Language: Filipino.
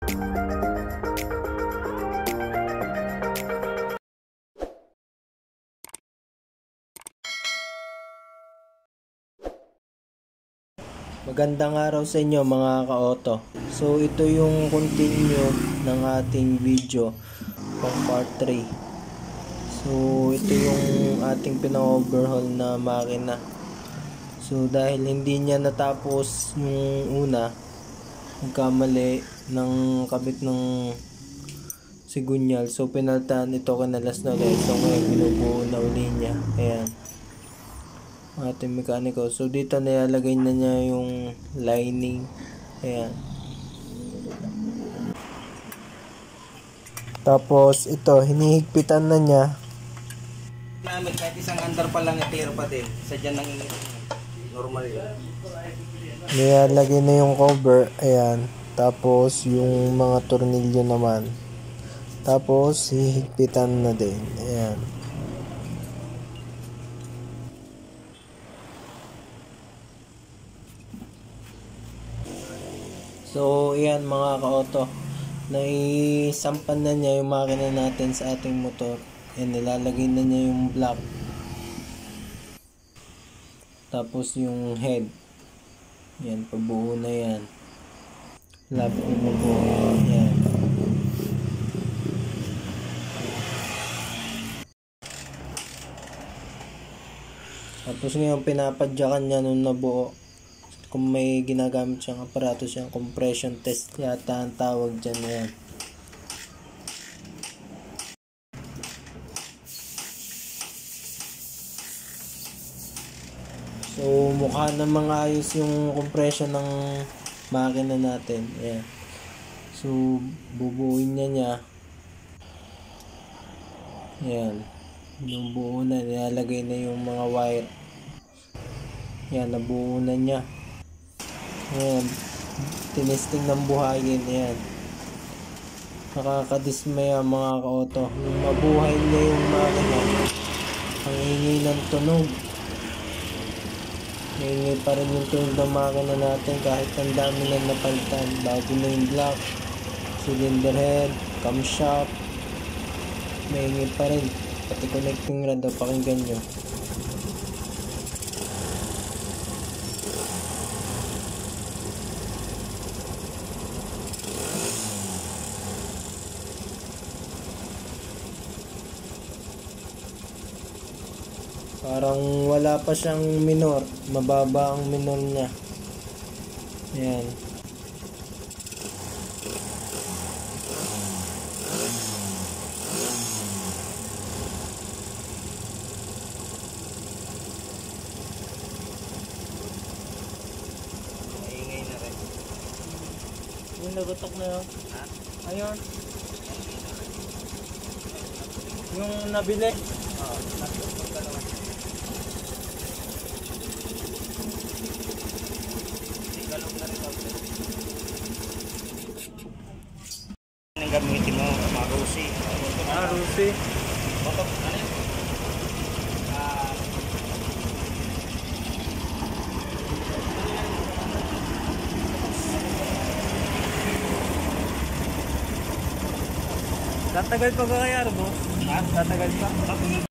Magandang araw sa inyo mga ka-auto. So ito yung continue ng ating video pang part 3. So ito yung ating pina-overhaul na makina. So dahil hindi niya natapos yung una, nagkamali ng kabit ng sigunyal. So pinaltan ito, kinalas na guys. So ngayon binubuo na uli niya. Ayan, ating mekaniko. So dito nilalagay na niya yung lining. Ayan. Tapos ito hinihigpitan na niya. Namin kahit isang andar pa lang itiro pa din. Sadya nang normal yun. Nilalagay na yung cover. Ayan. Tapos yung mga tornilyo naman. Tapos hihigpitan na din. Ayan. So, ayan mga ka-auto, naisampan na niya yung makina natin sa ating motor. Ayan, nilalagay na niya yung block. Tapos yung head. Ayan, pabuo na yan. Lapit na pabuo. Ayan. Tapos ngayon, pinapadyakan niya nung nabuo. Kung may ginagamit siyang aparato siyang compression test yata ang tawag dyan na yan. So mukha namang ayos yung compression ng makina natin. Ayan. So bubuuin niya. Ayan. Yung buo na, nilalagay na yung mga wire. Ayan, nabuo na niya. Ayan, tinesting ng buhayin. Ayan, nakakadismaya mga ka-auto. Yung mabuhay niya yung makina, ang ingay ng tunog. Ingay pa rin yung tunog ng makina natin kahit ang dami na napalitan. Bago na yung block, cylinder head, camshaft, maingay pa rin. Pati connecting rod, pakinggan nyo. Parang wala pa siyang minor. Mababa ang minor niya. Ayan. Maingay na rin. Yung nagutok na yun. Ha? Ayun. Yung nabili. Oo, nagutok ka naman. Galong na rin ako. Anong gamitin mo? Marusi. Rusi. Botok, ano yun? Tatagal pa ba kaya, boss? Ha? Tatagal pa? Ako na